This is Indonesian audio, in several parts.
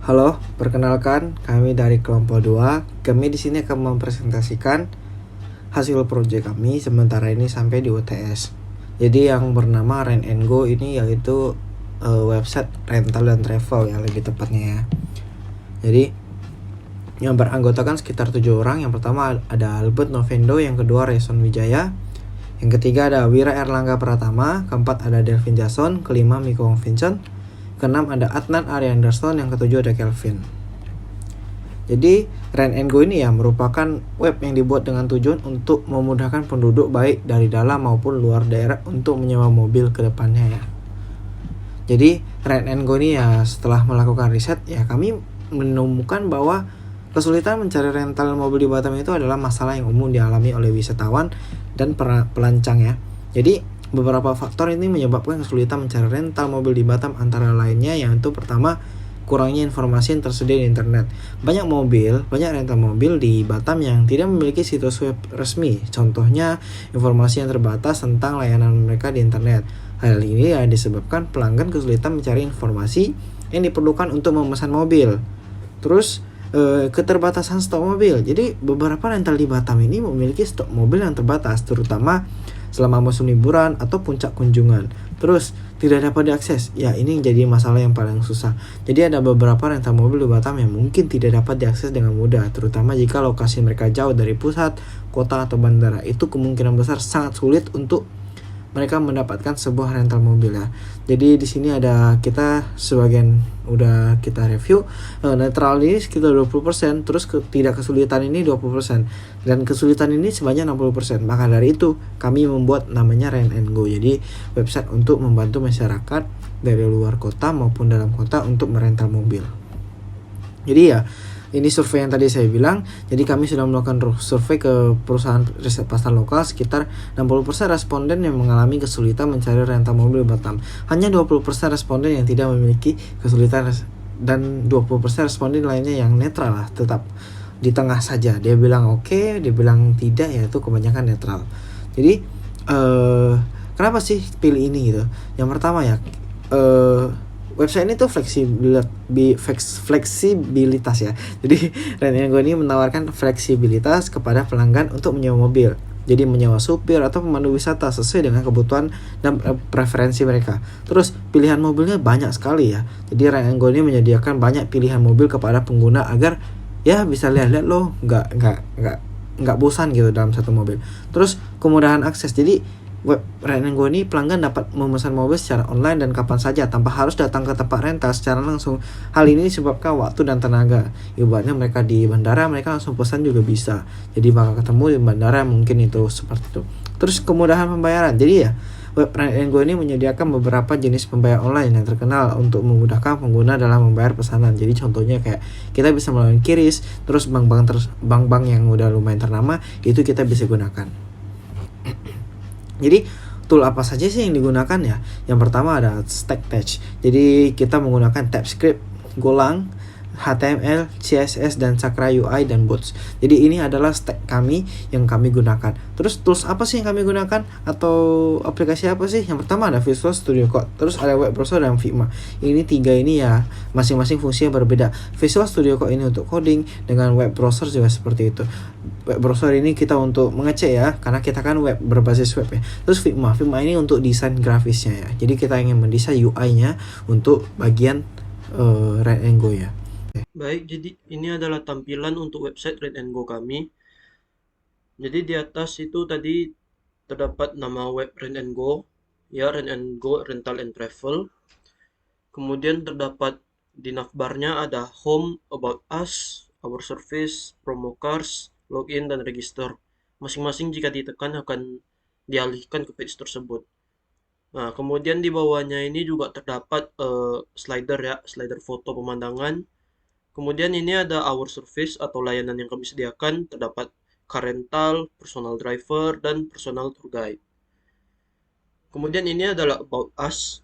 Halo, perkenalkan kami dari kelompok 2. Kami di sini akan mempresentasikan hasil proyek kami sementara ini sampai di UTS. Jadi yang bernama Rent and Go ini yaitu website rental dan travel yang lebih tepatnya ya. Jadi yang beranggotakan sekitar 7 orang. Yang pertama ada Albert Novendo, yang kedua Reson Wijaya, yang ketiga ada Wira Erlangga Pratama, keempat ada Delvin Jason, kelima Miko Wong Vincent, keenam ada Adnan Ari Anderson, yang ketujuh ada Kelvin. Jadi Rent and Go ini ya merupakan web yang dibuat dengan tujuan untuk memudahkan penduduk baik dari dalam maupun luar daerah untuk menyewa mobil ke depannya ya. Jadi Rent and Go ini ya setelah melakukan riset ya kami menemukan bahwa kesulitan mencari rental mobil di Batam itu adalah masalah yang umum dialami oleh wisatawan dan pelancong ya. Jadi beberapa faktor ini menyebabkan kesulitan mencari rental mobil di Batam, antara lainnya yaitu pertama, kurangnya informasi yang tersedia di internet. Banyak rental mobil di Batam yang tidak memiliki situs web resmi. Contohnya, informasi yang terbatas tentang layanan mereka di internet. Hal ini ya disebabkan pelanggan kesulitan mencari informasi yang diperlukan untuk memesan mobil. Terus keterbatasan stok mobil. Jadi beberapa rental di Batam ini memiliki stok mobil yang terbatas, terutama selama musim liburan atau puncak kunjungan. Terus tidak dapat diakses. Ya, ini jadi masalah yang paling susah. Jadi ada beberapa rental mobil di Batam yang mungkin tidak dapat diakses dengan mudah, terutama jika lokasi mereka jauh dari pusat, kota atau bandara. Itu kemungkinan besar sangat sulit untuk mereka mendapatkan sebuah rental mobil ya. Jadi di sini ada kita sebagian udah kita review, netral ini sekitar 20%, terus tidak kesulitan ini 20%, dan kesulitan ini sebanyak 60%. Maka dari itu kami membuat namanya Rent and Go. Jadi website untuk membantu masyarakat dari luar kota maupun dalam kota untuk merental mobil. Jadi ya ini survei yang tadi saya bilang. Jadi kami sudah melakukan survei ke perusahaan riset pasar lokal. Sekitar 60% responden yang mengalami kesulitan mencari rental mobil di Batam. Hanya 20% responden yang tidak memiliki kesulitan, dan 20% responden lainnya yang netral lah, tetap di tengah saja. Dia bilang oke, dia bilang tidak, yaitu kebanyakan netral. Jadi kenapa sih pilih ini gitu? Yang pertama ya, website ini tuh fleksibilitas ya. Jadi Rent and Go ini menawarkan fleksibilitas kepada pelanggan untuk menyewa mobil. Jadi menyewa supir atau pemandu wisata sesuai dengan kebutuhan dan preferensi mereka. Terus pilihan mobilnya banyak sekali ya. Jadi Rent and Go ini menyediakan banyak pilihan mobil kepada pengguna agar ya bisa lihat-lihat loh, nggak bosan gitu dalam satu mobil. Terus kemudahan akses. Jadi web Rent and Go ini pelanggan dapat memesan mobil secara online dan kapan saja tanpa harus datang ke tempat rental secara langsung. Hal ini disebabkan waktu dan tenaga. Ibaratnya mereka di bandara, mereka langsung pesan juga bisa. Jadi bakal ketemu di bandara, mungkin itu seperti itu. Terus kemudahan pembayaran. Jadi ya web Rent and Go ini menyediakan beberapa jenis pembayaran online yang terkenal untuk memudahkan pengguna dalam membayar pesanan. Jadi contohnya kayak kita bisa melalui QRIS, terus bank-bank yang udah lumayan ternama itu kita bisa gunakan. Jadi tool apa saja sih yang digunakan ya? Yang pertama ada StackTech. Jadi kita menggunakan TypeScript, Golang, HTML, CSS, dan Sakra UI dan Bots. Jadi ini adalah stack kami yang kami gunakan. Terus tools apa sih yang kami gunakan atau aplikasi apa sih? Yang pertama ada Visual Studio Code, terus ada web browser dan Figma. Ini tiga ini ya masing-masing fungsi yang berbeda. Visual Studio Code ini untuk coding, dengan web browser juga seperti itu. Web browser ini kita untuk mengecek ya, karena kita kan web berbasis web ya. Terus Figma ini untuk desain grafisnya ya. Jadi kita ingin mendesain UI-nya untuk bagian Rent and Go ya. Baik, jadi ini adalah tampilan untuk website Rent and Go kami. Jadi di atas itu tadi terdapat nama web Rent and Go, ya, Rent and Go Rental and Travel. Kemudian terdapat di navbarnya ada Home, About Us, Our Service, Promo Cars, Login, dan Register. Masing-masing jika ditekan akan dialihkan ke page tersebut. Nah, kemudian di bawahnya ini juga terdapat slider ya, slider foto pemandangan. Kemudian ini ada Our Service atau layanan yang kami sediakan, terdapat car rental, personal driver, dan personal tour guide. Kemudian ini adalah About Us.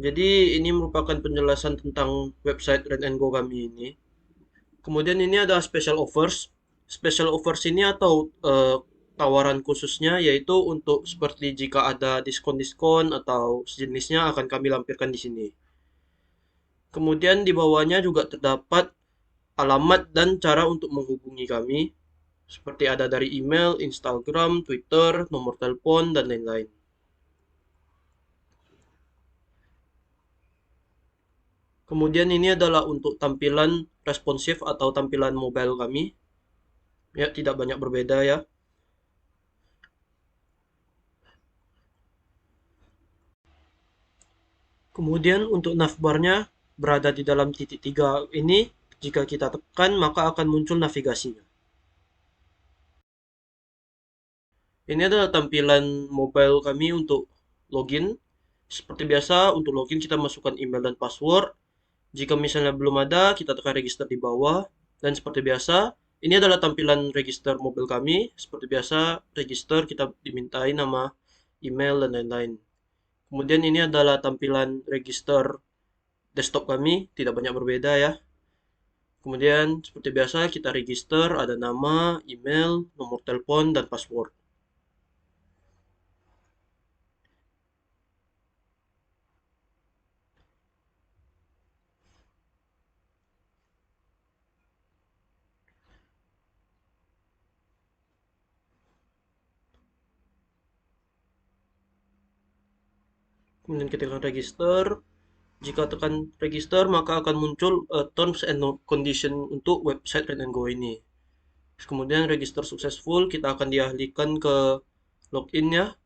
Jadi ini merupakan penjelasan tentang website Rent and Go kami ini. Kemudian ini ada Special Offers. Special Offers ini atau tawaran khususnya yaitu untuk seperti jika ada diskon-diskon atau sejenisnya akan kami lampirkan di sini. Kemudian di bawahnya juga terdapat alamat dan cara untuk menghubungi kami, seperti ada dari email, Instagram, Twitter, nomor telepon, dan lain-lain. Kemudian ini adalah untuk tampilan responsif atau tampilan mobile kami. Ya, tidak banyak berbeda ya. Kemudian untuk navbarnya berada di dalam titik tiga ini. Jika kita tekan, maka akan muncul navigasinya. Ini adalah tampilan mobile kami untuk login. Seperti biasa, untuk login kita masukkan email dan password. Jika misalnya belum ada, kita tekan register di bawah. Dan seperti biasa, ini adalah tampilan register mobil kami. Seperti biasa, register kita dimintai nama, email, dan lain-lain. Kemudian ini adalah tampilan register desktop kami, tidak banyak berbeda ya. Kemudian seperti biasa kita register, ada nama, email, nomor telepon, dan password. Kemudian kita tekan register. Jika tekan register, maka akan muncul terms and condition untuk website Red and Go ini. Kemudian register successful, kita akan dialihkan ke login ya.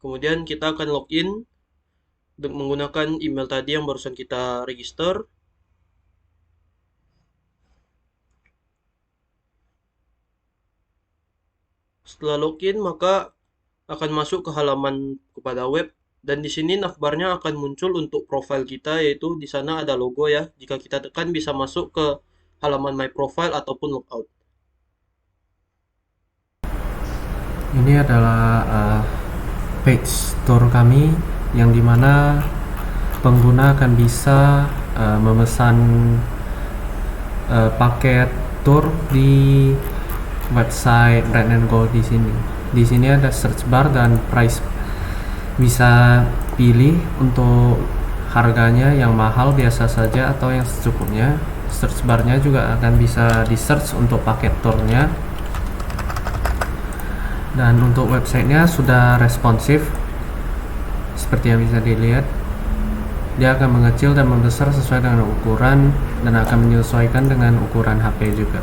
Kemudian kita akan login menggunakan email tadi yang barusan kita register. Setelah login, maka akan masuk ke halaman kepada web, dan di sini navbarnya akan muncul untuk profile kita, yaitu di sana ada logo ya. Jika kita tekan bisa masuk ke halaman my profile ataupun logout. Ini adalah page store kami yang dimana pengguna akan bisa memesan paket tour di website Red and Go di sini. Di sini ada search bar dan price. Bisa pilih untuk harganya yang mahal biasa saja atau yang secukupnya. Search barnya juga akan bisa di search untuk paket tournya. Dan untuk websitenya sudah responsif seperti yang bisa dilihat. Dia akan mengecil dan membesar sesuai dengan ukuran dan akan menyesuaikan dengan ukuran HP juga.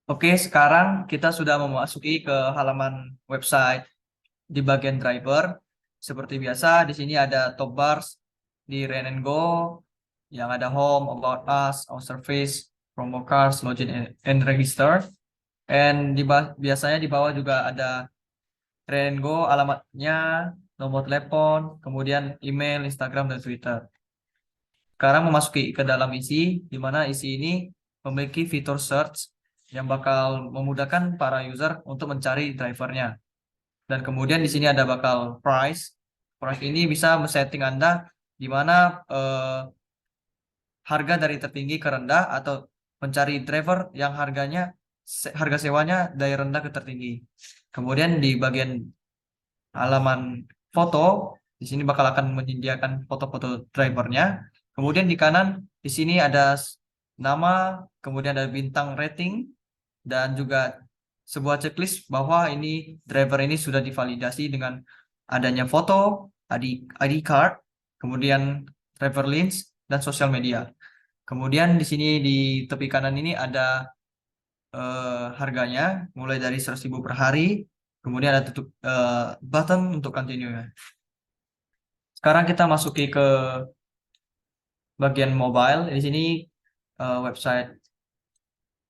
Oke, sekarang kita sudah memasuki ke halaman website di bagian driver. Seperti biasa, di sini ada top bars di Ren and Go yang ada home, about us, our service, promo cards, login and register. And biasanya di bawah juga ada Ren and Go, alamatnya, nomor telepon, kemudian email, Instagram, dan Twitter. Sekarang memasuki ke dalam isi, di mana isi ini memiliki fitur search yang bakal memudahkan para user untuk mencari drivernya. Dan kemudian di sini ada bakal price. Price ini bisa men-setting Anda di mana harga dari tertinggi ke rendah atau mencari driver yang harga sewanya dari rendah ke tertinggi. Kemudian di bagian halaman foto, di sini bakal akan menyediakan foto-foto drivernya. Kemudian di kanan di sini ada nama, kemudian ada bintang rating, dan juga sebuah checklist bahwa ini driver ini sudah divalidasi dengan adanya foto, ID card, kemudian driver links, dan sosial media. Kemudian di sini di tepi kanan ini ada harganya mulai dari 100.000 per hari, kemudian ada button untuk continue. Sekarang kita masuki ke bagian mobile. Di sini website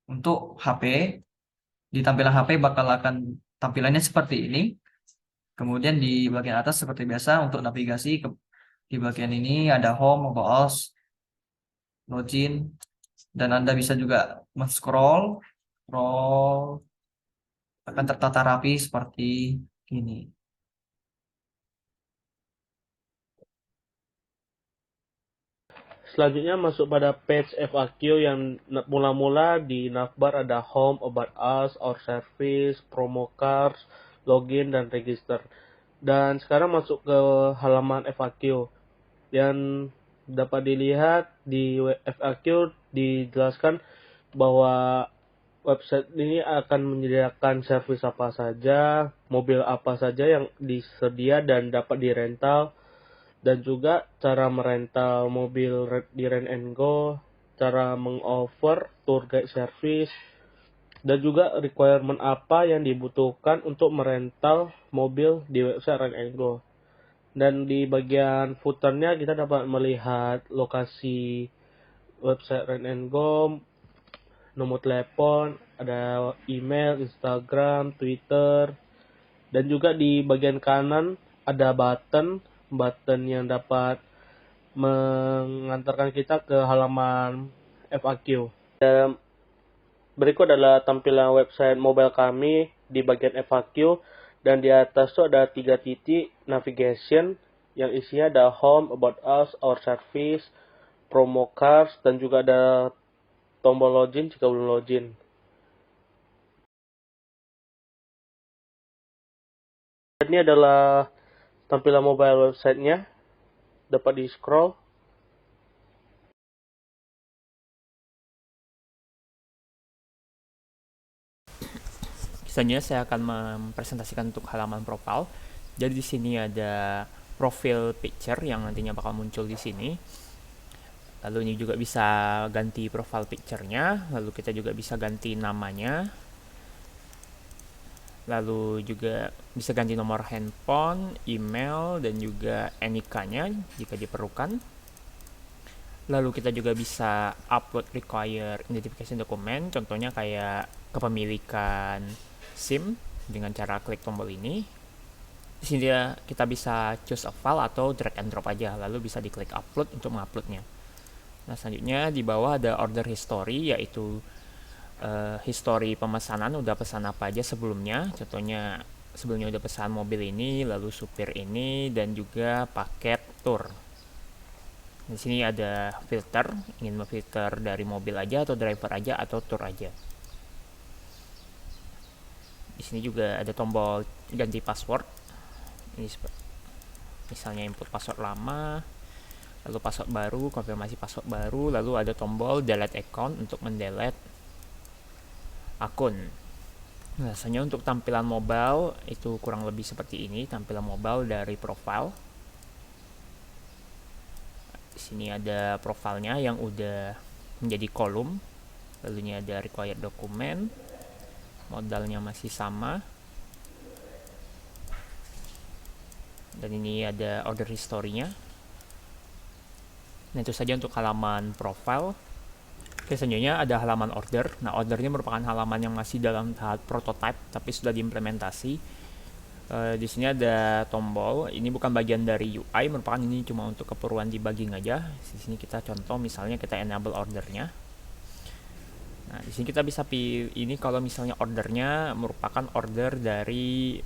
untuk HP. Di tampilan HP bakal akan tampilannya seperti ini. Kemudian di bagian atas seperti biasa untuk navigasi di bagian ini ada home, about us, login, dan Anda bisa juga scroll akan tertata rapi seperti ini. Selanjutnya masuk pada page FAQ yang mula-mula di navbar ada home, about us, our service, promo cards, login, dan register. Dan sekarang masuk ke halaman FAQ yang dapat dilihat di FAQ dijelaskan bahwa website ini akan menyediakan servis apa saja, mobil apa saja yang disedia dan dapat dirental, dan juga cara merental mobil di Rent and Go, cara mengoffer tour guide service, dan juga requirement apa yang dibutuhkan untuk merental mobil di website Rent and Go. Dan di bagian footernya kita dapat melihat lokasi website Rent and Go, nomor telepon, ada email, Instagram, Twitter, dan juga di bagian kanan ada button yang dapat mengantarkan kita ke halaman FAQ. Dan berikut adalah tampilan website mobile kami di bagian FAQ, dan di atas itu ada 3 titik navigation yang isinya ada home, about us, our service, promo cards, dan juga ada tombol login jika belum login. Ini adalah tampilan mobile websitenya, dapat di scroll. Selanjutnya saya akan mempresentasikan untuk halaman profile. Jadi di sini ada profile picture yang nantinya bakal muncul di sini. Lalu ini juga bisa ganti profile picture-nya, lalu kita juga bisa ganti namanya. Lalu juga bisa ganti nomor handphone, email, dan juga NIK-nya jika diperlukan. Lalu kita juga bisa upload require identification dokumen, contohnya kayak kepemilikan SIM dengan cara klik tombol ini. Di sini kita bisa choose a file atau drag and drop aja, lalu bisa diklik upload untuk menguploadnya. Nah, selanjutnya di bawah ada order history, yaitu history pemesanan, udah pesan apa aja sebelumnya. Contohnya sebelumnya udah pesan mobil ini, lalu supir ini, dan juga paket tour. Di sini ada filter, ingin memfilter dari mobil aja atau driver aja atau tour aja. Di sini juga ada tombol ganti password. Ini misalnya input password lama, lalu password baru, konfirmasi password baru, lalu ada tombol delete account untuk mendelete akun. Biasanya untuk tampilan mobile itu kurang lebih seperti ini, tampilan mobile dari profile. Di sini ada profilnya yang udah menjadi kolom. Lalu ini ada required dokumen, modalnya masih sama. Dan ini ada order history-nya. Nah, itu saja untuk halaman profile. Oke, selanjutnya ada halaman order. Nah, ordernya merupakan halaman yang masih dalam tahap prototype, tapi sudah diimplementasi. Di sini ada tombol. Ini bukan bagian dari UI, merupakan ini cuma untuk keperluan debugging aja. Di sini kita contoh, misalnya kita enable ordernya. Nah, di sini kita bisa pilih ini kalau misalnya ordernya merupakan order dari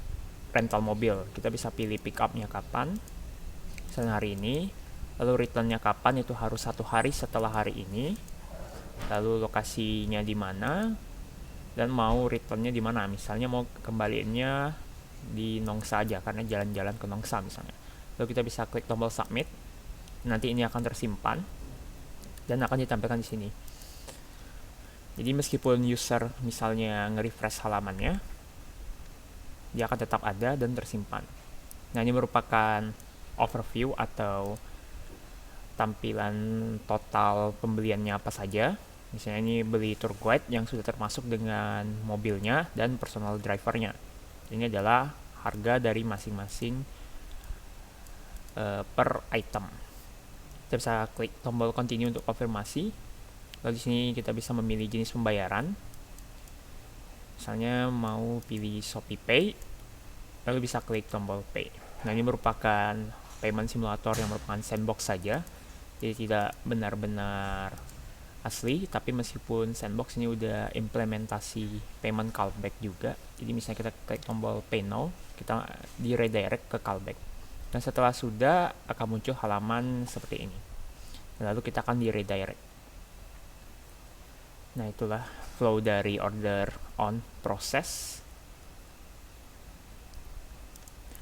rental mobil. Kita bisa pilih pick up-nya kapan, misalnya hari ini. Lalu return-nya kapan, itu harus 1 hari setelah hari ini. Lalu lokasinya di mana, dan mau returnnya di mana. Misalnya mau kembaliinnya di Nongsa aja karena jalan-jalan ke Nongsa misalnya. Lalu kita bisa klik tombol submit. Nanti ini akan tersimpan dan akan ditampilkan di sini. Jadi meskipun user misalnya nge-refresh halamannya, dia akan tetap ada dan tersimpan. Nah, ini merupakan overview atau tampilan total pembeliannya apa saja. Misalnya ini beli tour guide yang sudah termasuk dengan mobilnya dan personal drivernya. Ini adalah harga dari masing-masing per item. Kita bisa klik tombol continue untuk konfirmasi. Lalu di sini kita bisa memilih jenis pembayaran. Misalnya mau pilih Shopee Pay, lalu bisa klik tombol Pay. Nah, ini merupakan payment simulator yang merupakan sandbox saja. Jadi tidak benar-benar asli, tapi meskipun sandbox ini udah implementasi payment callback juga. Jadi misalnya kita klik tombol pay now, kita di redirect ke callback. Dan setelah sudah akan muncul halaman seperti ini. lalu kita akan di redirect. Nah, itulah flow dari order on process.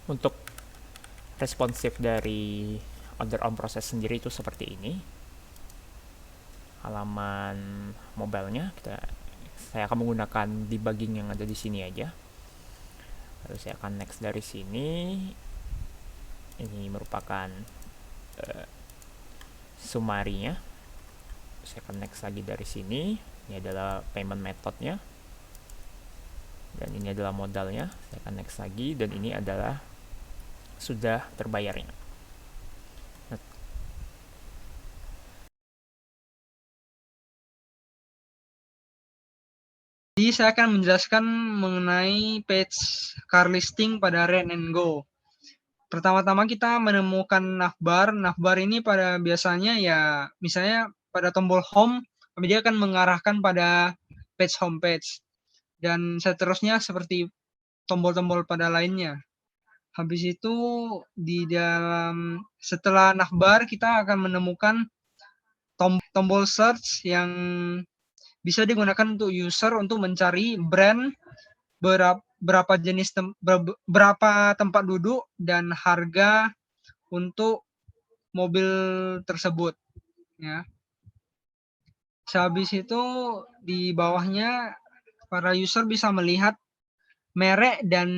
Untuk responsif dari order on process sendiri itu seperti ini. Halaman mobile-nya saya akan menggunakan debugging yang ada di sini aja. Lalu saya akan next dari sini. Ini merupakan summary-nya. Saya akan next lagi dari sini. Ini adalah payment methodnya, dan ini adalah modalnya. Saya akan next lagi, dan ini adalah sudah terbayarnya. Jadi saya akan menjelaskan mengenai page car listing pada Rent and Go. Pertama-tama kita menemukan navbar. Navbar ini pada biasanya ya misalnya pada tombol home, dia akan mengarahkan pada page homepage. Dan seterusnya seperti tombol-tombol pada lainnya. Habis itu di dalam setelah navbar kita akan menemukan tombol search yang bisa digunakan untuk user untuk mencari brand, berapa jenis berapa tempat duduk dan harga untuk mobil tersebut ya. Sehabis itu di bawahnya para user bisa melihat merek dan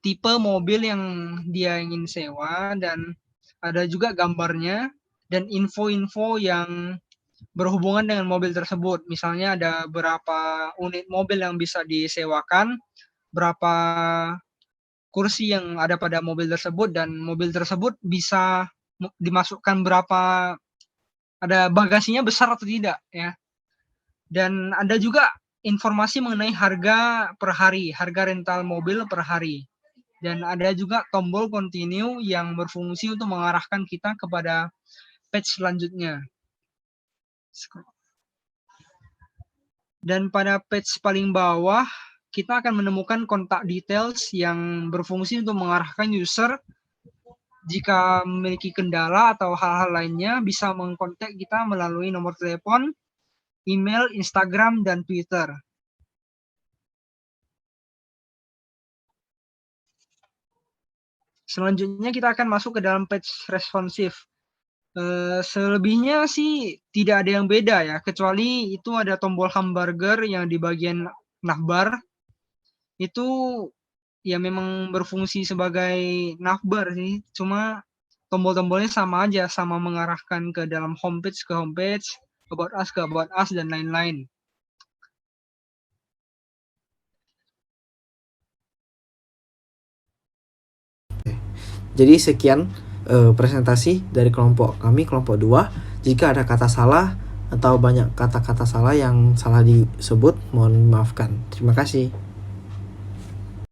tipe mobil yang dia ingin sewa, dan ada juga gambarnya dan info-info yang berhubungan dengan mobil tersebut. Misalnya ada berapa unit mobil yang bisa disewakan, berapa kursi yang ada pada mobil tersebut, dan mobil tersebut bisa dimasukkan berapa, ada bagasinya besar atau tidak ya. Dan ada juga informasi mengenai harga per hari, harga rental mobil per hari. Dan ada juga tombol continue yang berfungsi untuk mengarahkan kita kepada page selanjutnya. Dan pada page paling bawah kita akan menemukan kontak details yang berfungsi untuk mengarahkan user jika memiliki kendala atau hal-hal lainnya bisa mengkontak kita melalui nomor telepon, email, Instagram, dan Twitter. Selanjutnya kita akan masuk ke dalam page responsif. Selebihnya sih tidak ada yang beda ya, kecuali itu ada tombol hamburger yang di bagian navbar. Itu ya memang berfungsi sebagai navbar sih, cuma tombol-tombolnya sama aja, sama mengarahkan ke dalam homepage ke homepage, about us ke about us, dan lain-lain. Jadi sekian presentasi dari kelompok kami, kelompok 2. Jika ada kata salah atau banyak kata-kata salah yang salah disebut, mohon maafkan. Terima kasih.